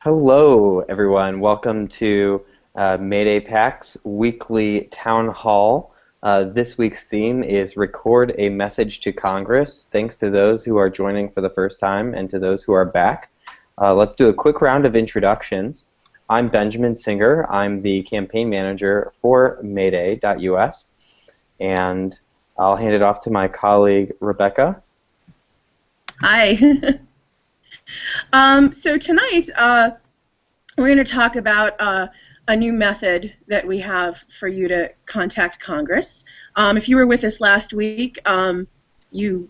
Hello, everyone. Welcome to Mayday PAC's weekly town hall. This week's theme is Record a Message to Congress. Thanks to those who are joining for the first time and to those who are back. Let's do a quick round of introductions. I'm Benjamin Singer. I'm the campaign manager for Mayday.us, and I'll hand it off to my colleague, Rebecca. Hi. So tonight we're going to talk about a new method that we have for you to contact Congress. If you were with us last week, you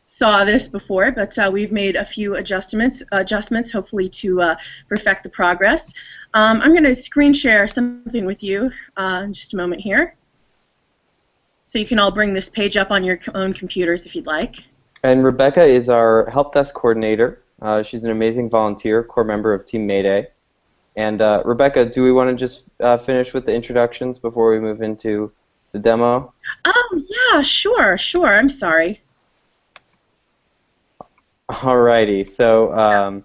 saw this before, but we've made a few adjustments hopefully to perfect the progress. I'm going to screen share something with you in just a moment here. So you can all bring this page up on your own computers if you'd like. And Rebecca is our help desk coordinator. She's an amazing volunteer, core member of Team MAYDAY. And Rebecca, do we want to just finish with the introductions before we move into the demo? Oh, yeah, sure. I'm sorry. Alrighty, so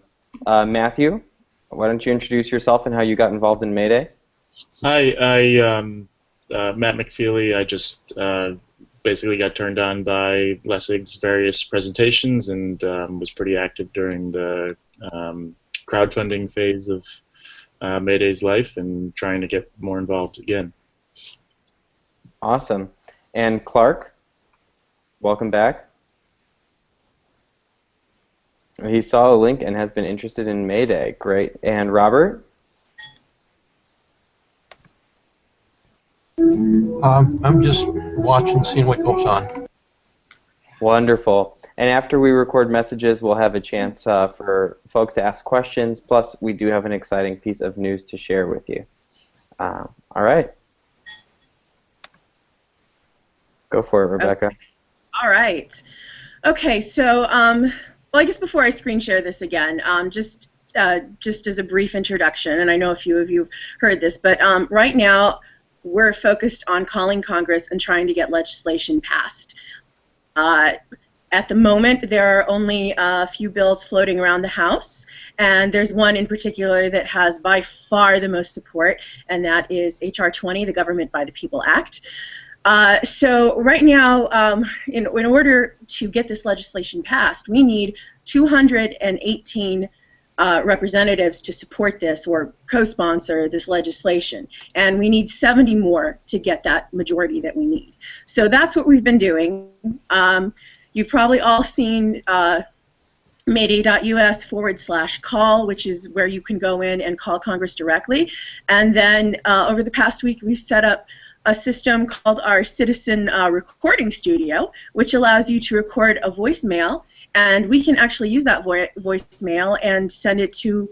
Matthew, why don't you introduce yourself and how you got involved in Mayday? Hi, Matt McFeely. I just basically got turned on by Lessig's various presentations and was pretty active during the crowdfunding phase of Mayday's life and trying to get more involved again. Awesome. And Clark, welcome back. He saw a link and has been interested in Mayday. Great. And Robert? I'm just watching, seeing what goes on. Wonderful. And after we record messages, we'll have a chance for folks to ask questions. Plus, we do have an exciting piece of news to share with you. All right. Go for it, Rebecca. Okay. All right. Okay, so, well, I guess before I screen share this again, just as a brief introduction, and I know a few of you heard this, but right now we're focused on calling Congress and trying to get legislation passed. At the moment, there are only a few bills floating around the House, and there's one in particular that has by far the most support, and that is H.R. 20, the Government by the People Act. So right now, in order to get this legislation passed, we need 218 representatives to support this or co-sponsor this legislation, and we need 70 more to get that majority that we need. So that's what we've been doing. You've probably all seen Mayday.us/call, which is where you can go in and call Congress directly. And then over the past week, we've set up a system called our Citizen Recording Studio, which allows you to record a voicemail, and we can actually use that voicemail and send it to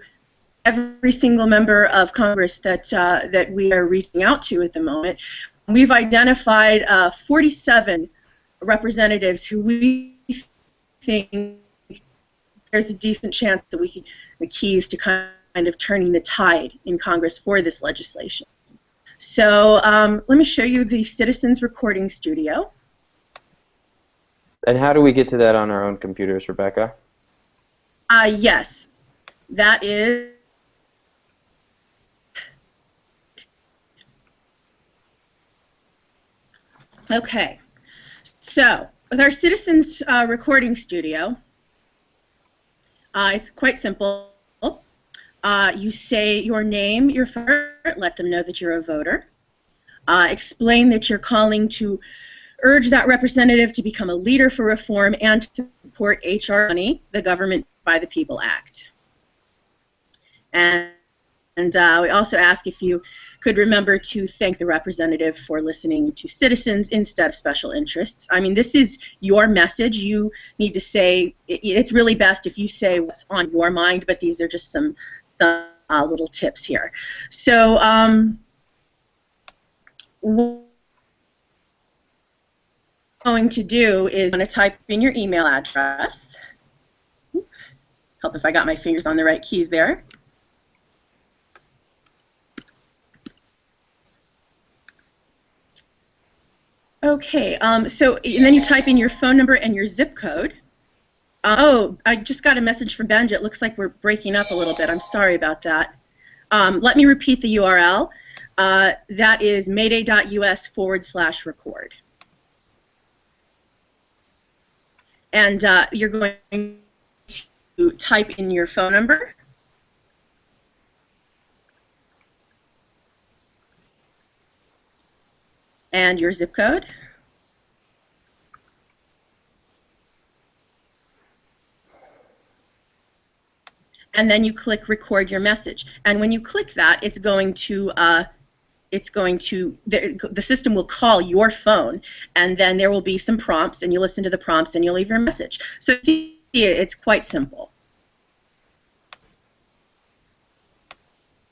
every single member of Congress that we are reaching out to at the moment. We've identified 47 representatives who we think there's a decent chance that we could the keys to kind of turning the tide in Congress for this legislation. So let me show you the Citizens Recording Studio. And how do we get to that on our own computers, Rebecca? Yes, that is okay. So with our Citizens Recording Studio, it's quite simple. You say your name, your phone, let them know that you're a voter. Explain that you're calling to urge that representative to become a leader for reform and to support H.R. 20, the Government by the People Act. And we also ask if you could remember to thank the representative for listening to citizens instead of special interests. I mean, this is your message. You need to say, it's really best if you say what's on your mind, but these are just some little tips here. So what I'm going to do is I'm going to type in your email address. Help if I got my fingers on the right keys there. Okay, so and then you type in your phone number and your zip code. Oh, I just got a message from Benj. It looks like we're breaking up a little bit. I'm sorry about that. Let me repeat the URL. That is mayday.us/record. And you're going to type in your phone number. And your zip code. And then you click record your message. And when you click that, the system will call your phone, and then there will be some prompts, and you listen to the prompts, and you'll leave your message. So see, it's quite simple.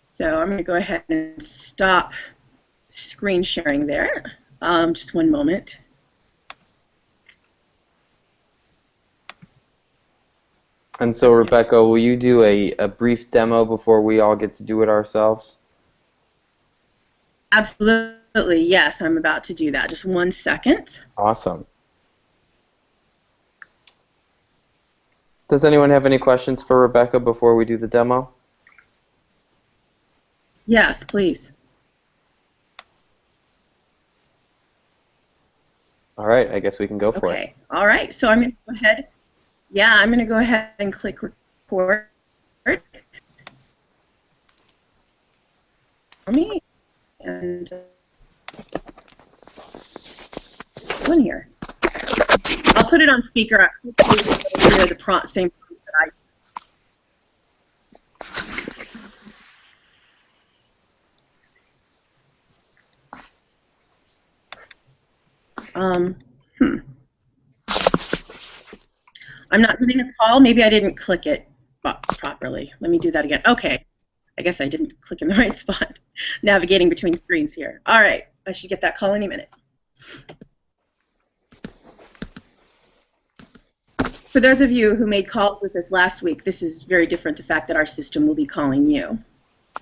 So I'm going to go ahead and stop screen sharing there. Just one moment. And so, Rebecca, will you do a brief demo before we all get to do it ourselves? Absolutely, yes. I'm about to do that. Just 1 second. Awesome. Does anyone have any questions for Rebecca before we do the demo? Yes, please. All right, I guess we can go for it. Okay, all right. So I'm going to go ahead. Yeah, I'm going to go ahead and click record. And one here. I'll put it on speaker. I'll hear the prompt, same prompt that I'm not getting a call. Maybe I didn't click it properly. Let me do that again. Okay. I guess I didn't click in the right spot. Navigating between screens here. All right. I should get that call any minute. For those of you who made calls with us last week, this is very different, the fact that our system will be calling you.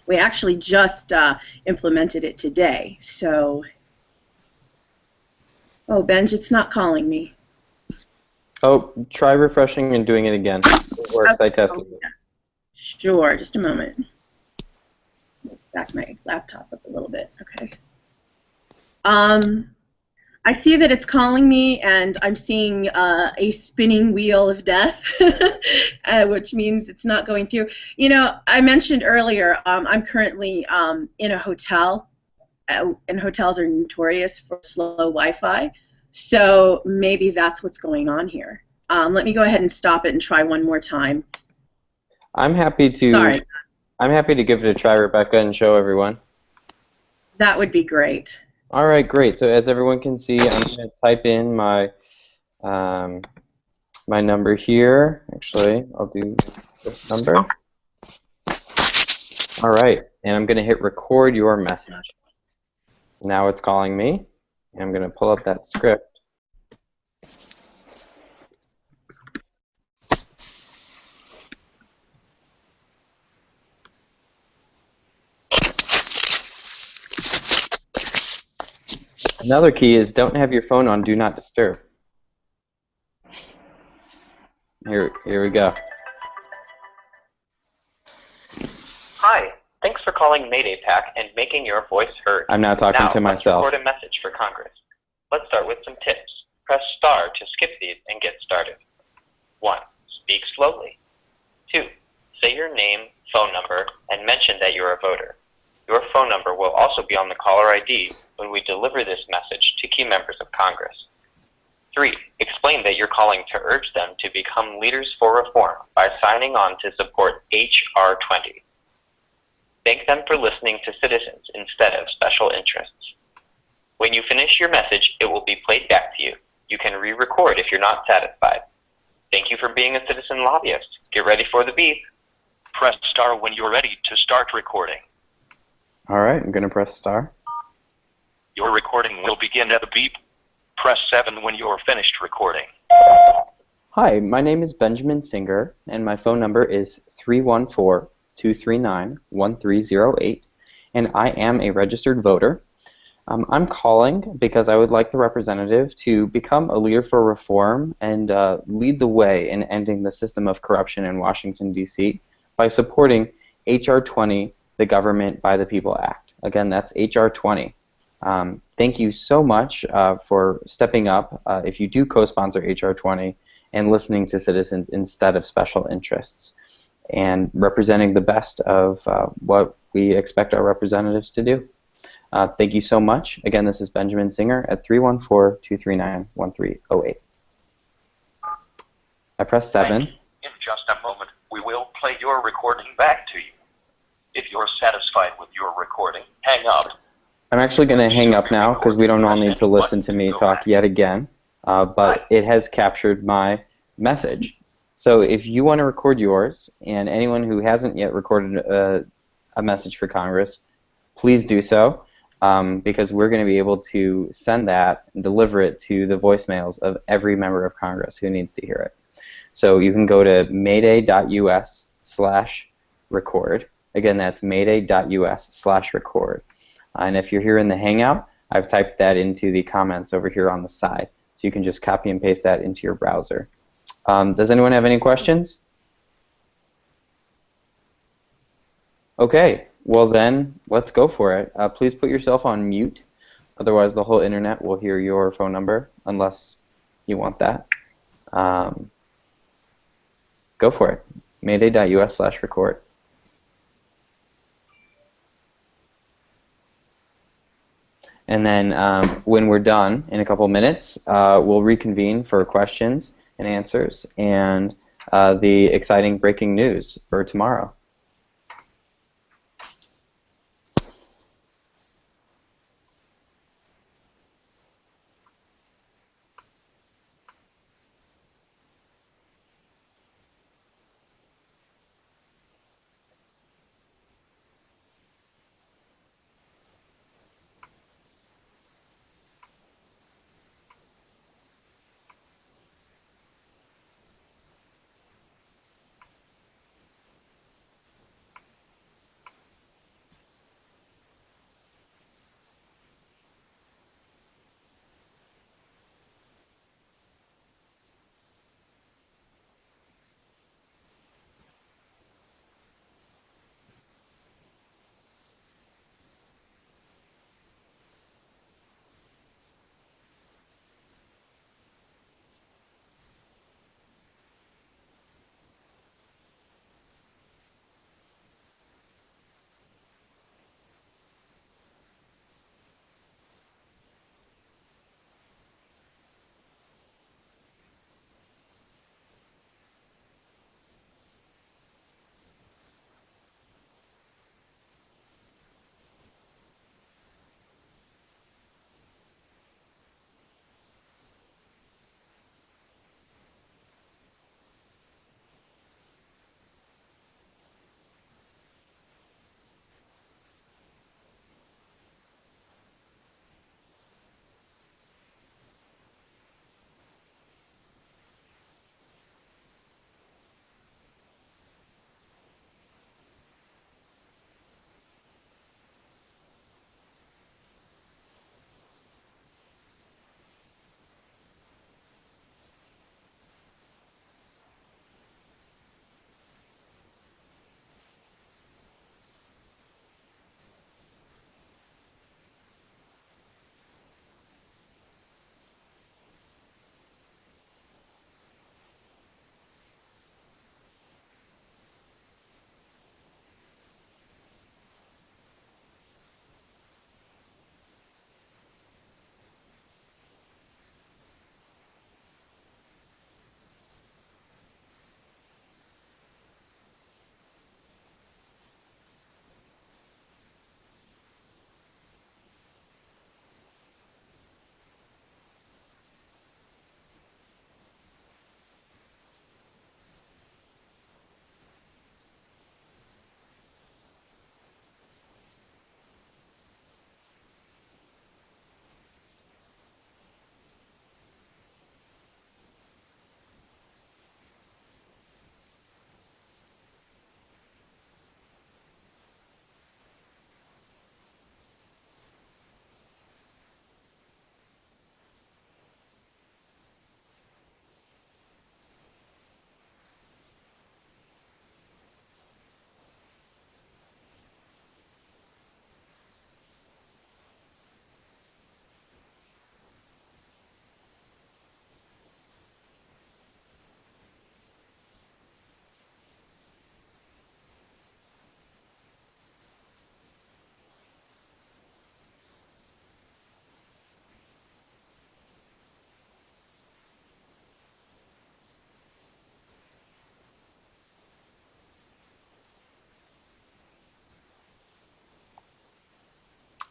We actually just implemented it today. So, oh, Benj, it's not calling me. Oh, try refreshing and doing it again. It works. I tested it. Sure, just a moment. Back my laptop up a little bit. Okay. I see that it's calling me, and I'm seeing a spinning wheel of death, which means it's not going through. You know, I mentioned earlier, I'm currently in a hotel, and hotels are notorious for slow Wi-Fi. So maybe that's what's going on here. Let me go ahead and stop it and try one more time. I'm happy to. Sorry. I'm happy to give it a try, Rebecca, and show everyone. That would be great. All right, great. So as everyone can see, I'm going to type in my my number here. Actually, I'll do this number. All right, and I'm going to hit record your message. Now it's calling me. And I'm going to pull up that script. Another key is don't have your phone on Do Not Disturb. Here we go. Hi, thanks for calling Mayday Pack and making your voice heard. I'm now talking to myself. Let's record a message for Congress. Let's start with some tips. Press star to skip these and get started. 1. Speak slowly. 2. Say your name, phone number, and mention that you're a voter. Your phone number will also be on the caller ID when we deliver this message to key members of Congress. 3. Explain that you're calling to urge them to become leaders for reform by signing on to support H.R. 20. Thank them for listening to citizens instead of special interests. When you finish your message, it will be played back to you. You can re-record if you're not satisfied. Thank you for being a citizen lobbyist. Get ready for the beep. Press star when you're ready to start recording. All right, I'm going to press star. Your recording will begin at the beep. Press 7 when you're finished recording. Hi, my name is Benjamin Singer, and my phone number is 314-239-1308, and I am a registered voter. I'm calling because I would like the representative to become a leader for reform and lead the way in ending the system of corruption in Washington, D.C. by supporting H.R. 20, the Government by the People Act. Again, that's H.R. 20. Thank you so much for stepping up if you do co-sponsor H.R. 20 and listening to citizens instead of special interests and representing the best of what we expect our representatives to do. Thank you so much. Again, this is Benjamin Singer at 314-239-1308. I press 7. In just a moment, we will play your recording back to you. If you're satisfied with your recording, hang up. I'm actually going to hang up now because we don't all need to listen to me talk yet again, but it has captured my message. So if you want to record yours, and anyone who hasn't yet recorded a message for Congress, please do so. Because we're going to be able to send that and deliver it to the voicemails of every member of Congress who needs to hear it. So you can go to mayday.us/record. Again, that's mayday.us/record. And if you're here in the Hangout, I've typed that into the comments over here on the side. So you can just copy and paste that into your browser. Does anyone have any questions? Okay. Well then, let's go for it. Please put yourself on mute, otherwise the whole internet will hear your phone number, unless you want that. Go for it. Mayday.us/record. And then when we're done, in a couple minutes, we'll reconvene for questions and answers and the exciting breaking news for tomorrow.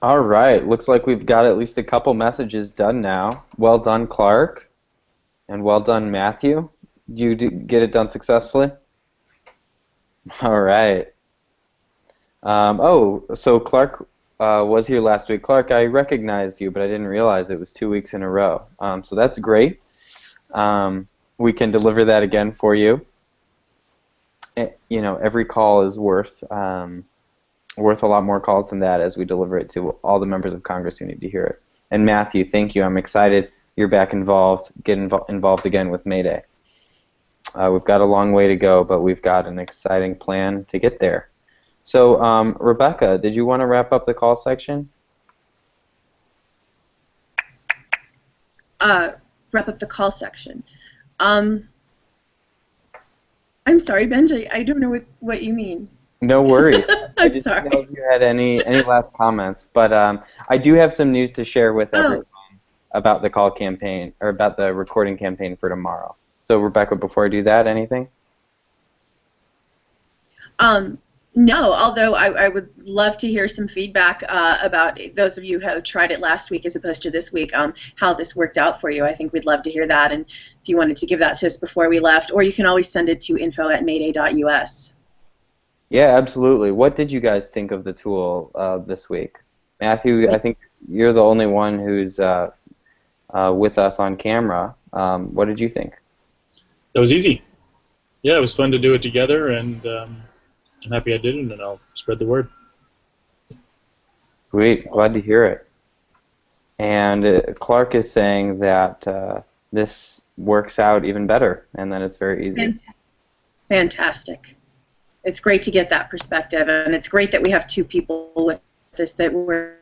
All right, looks like we've got at least a couple messages done now. Well done, Clark, and well done, Matthew. Did you get it done successfully? All right. Oh, so Clark was here last week. Clark, I recognized you, but I didn't realize it was 2 weeks in a row. So that's great. We can deliver that again for you. You know, every call is worth a lot more calls than that as we deliver it to all the members of Congress who need to hear it. And Matthew, thank you. I'm excited you're back involved. Get involved again with Mayday. We've got a long way to go, but we've got an exciting plan to get there. So, Rebecca, did you want to wrap up the call section? Wrap up the call section. I'm sorry, Benji. I don't know what you mean. No worries. I'm sorry. I didn't know if you had any last comments, but I do have some news to share with everyone about the call campaign, or about the recording campaign for tomorrow. So, Rebecca, before I do that, anything? No, although I would love to hear some feedback about those of you who have tried it last week as opposed to this week, how this worked out for you. I think we'd love to hear that, and if you wanted to give that to us before we left, or you can always send it to info@mayday.us. Yeah, absolutely. What did you guys think of the tool this week? Matthew, I think you're the only one who's with us on camera. What did you think? That was easy. Yeah, it was fun to do it together, and I'm happy I did it, and I'll spread the word. Great, glad to hear it. And Clark is saying that this works out even better, and that it's very easy. Fantastic. It's great to get that perspective, and it's great that we have two people with us that were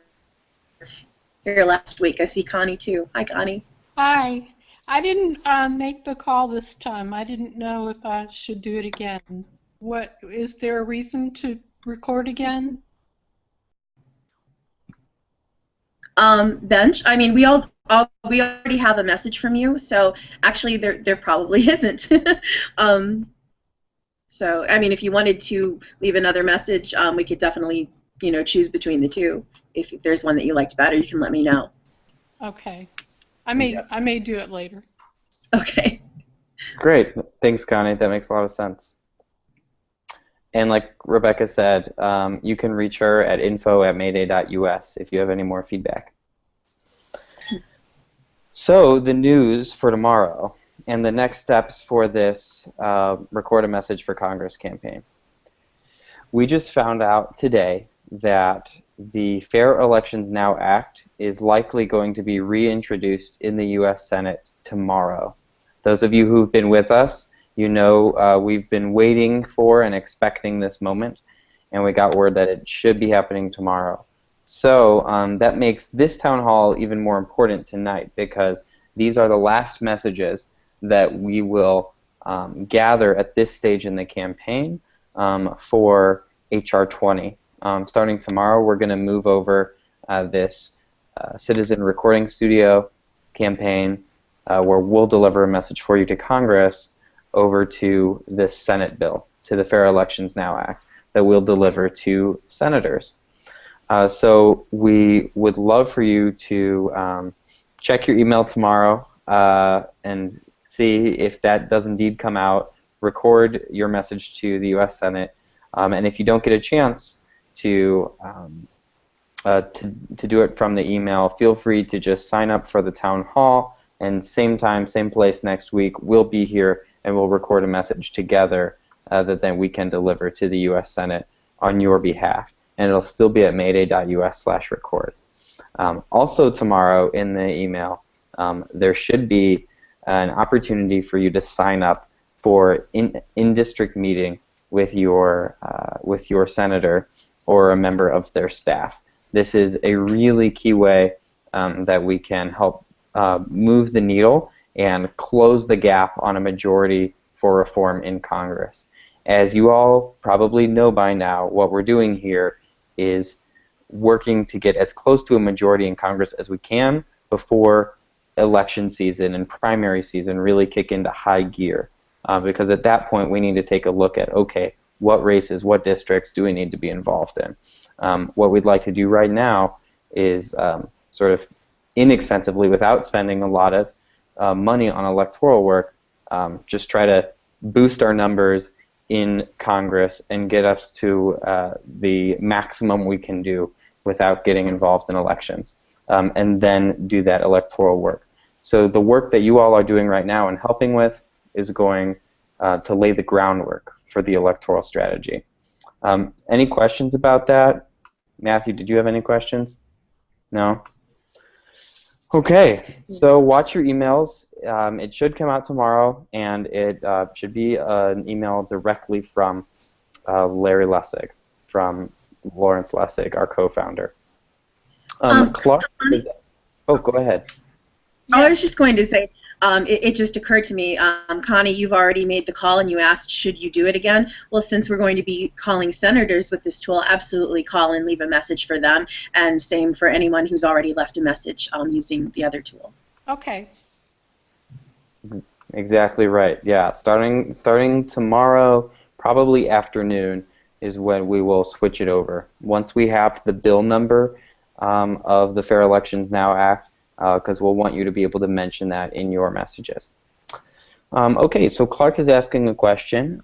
here last week. I see Connie too. Hi, Connie. Hi. I didn't make the call this time. I didn't know if I should do it again. What is there a reason to record again? Bench. I mean, we already have a message from you, so actually there probably isn't. So I mean, if you wanted to leave another message, we could definitely choose between the two. If there's one that you liked better, you can let me know. Okay. I may do it later. Okay. Great. Thanks, Connie. That makes a lot of sense. And like Rebecca said, you can reach her at info@mayday.us if you have any more feedback. So the news for tomorrow and the next steps for this Record a Message for Congress campaign. We just found out today that the Fair Elections Now Act is likely going to be reintroduced in the U.S. Senate tomorrow. Those of you who've been with us, you know we've been waiting for and expecting this moment, and we got word that it should be happening tomorrow. So that makes this town hall even more important tonight, because these are the last messages that we will gather at this stage in the campaign for H.R. 20. Starting tomorrow, we're going to move over this citizen recording studio campaign where we'll deliver a message for you to Congress over to this Senate bill, to the Fair Elections Now Act, that we'll deliver to senators. So we would love for you to check your email tomorrow and see if that does indeed come out. Record your message to the U.S. Senate, and if you don't get a chance to do it from the email, feel free to just sign up for the town hall, and same time, same place next week, we'll be here and we'll record a message together that then we can deliver to the U.S. Senate on your behalf. And it'll still be at mayday.us/record. Also tomorrow in the email, there should be an opportunity for you to sign up for in-district meeting with your senator or a member of their staff. This is a really key way that we can help move the needle and close the gap on a majority for reform in Congress. As you all probably know by now, what we're doing here is working to get as close to a majority in Congress as we can before election season and primary season really kick into high gear. Because at that point we need to take a look at, okay, what races, what districts do we need to be involved in? What we'd like to do right now is sort of inexpensively, without spending a lot of money on electoral work, just try to boost our numbers in Congress and get us to the maximum we can do without getting involved in elections, and then do that electoral work. So the work that you all are doing right now and helping with is going to lay the groundwork for the electoral strategy. Any questions about that? Matthew, did you have any questions? No? Okay, so watch your emails. It should come out tomorrow, and it should be an email directly from Larry Lessig, from Lawrence Lessig, our co-founder. Clark, oh, go ahead. I was just going to say, it just occurred to me, Connie, you've already made the call and you asked, should you do it again? Well, since we're going to be calling senators with this tool, absolutely call and leave a message for them, and same for anyone who's already left a message using the other tool. Okay. Exactly right. Yeah, starting tomorrow, probably afternoon, is when we will switch it over. Once we have the bill number of the Fair Elections Now Act, because we'll want you to be able to mention that in your messages. Okay, so Clark is asking a question.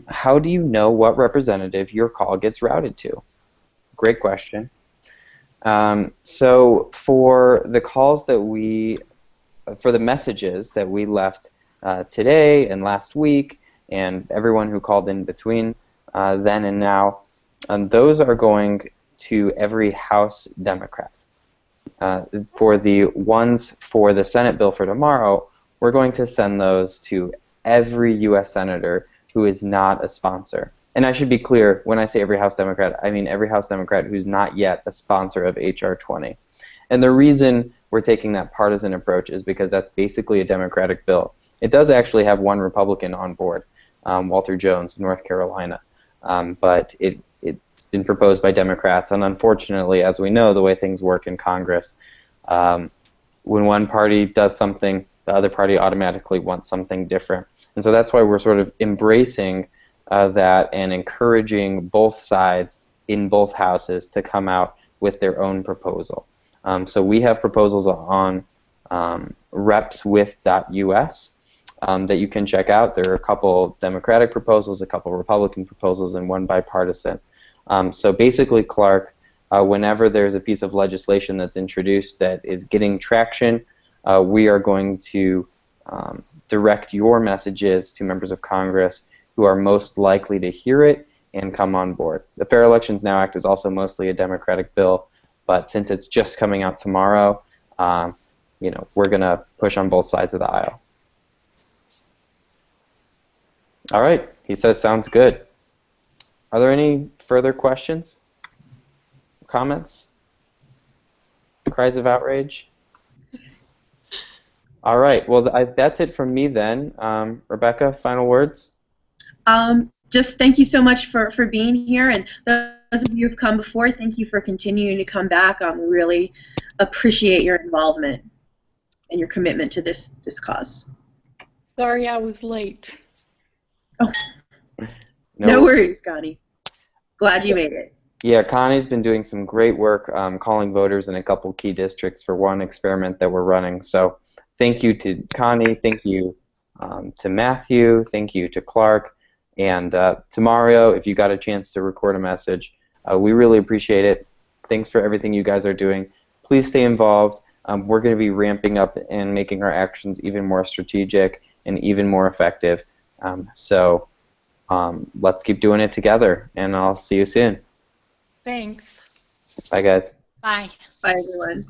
How do you know what representative your call gets routed to? Great question. So for the calls that for the messages that we left today and last week, and everyone who called in between then and now, those are going to every House Democrat. For the ones for the Senate bill for tomorrow, we're going to send those to every U.S. Senator who is not a sponsor. And I should be clear, when I say every House Democrat, I mean every House Democrat who's not yet a sponsor of H.R. 20. And the reason we're taking that partisan approach is because that's basically a Democratic bill. It does actually have one Republican on board, Walter Jones, North Carolina. But it's been proposed by Democrats, and unfortunately, as we know, the way things work in Congress, when one party does something, the other party automatically wants something different. And so that's why we're sort of embracing that and encouraging both sides in both houses to come out with their own proposal. So we have proposals on repswith.us that you can check out. There are a couple Democratic proposals, a couple Republican proposals, and one bipartisan. So basically, Clark, whenever there's a piece of legislation that's introduced that is getting traction, we are going to direct your messages to members of Congress who are most likely to hear it and come on board. The Fair Elections Now Act is also mostly a Democratic bill, but since it's just coming out tomorrow, we're going to push on both sides of the aisle. All right, he says sounds good. Are there any further questions? Comments? Cries of outrage? All right, well, that's it from me then. Rebecca, final words? Just thank you so much for being here, and those of you who've come before, thank you for continuing to come back. We really appreciate your involvement and your commitment to this cause. Sorry I was late. Oh. No worries, Connie. Glad you made it. Yeah, Connie's been doing some great work calling voters in a couple key districts for one experiment that we're running. So thank you to Connie, thank you to Matthew, thank you to Clark, and to Mario, if you got a chance to record a message. We really appreciate it. Thanks for everything you guys are doing. Please stay involved. We're going to be ramping up and making our actions even more strategic and even more effective. Let's keep doing it together, and I'll see you soon. Thanks. Bye, guys. Bye. Bye, everyone.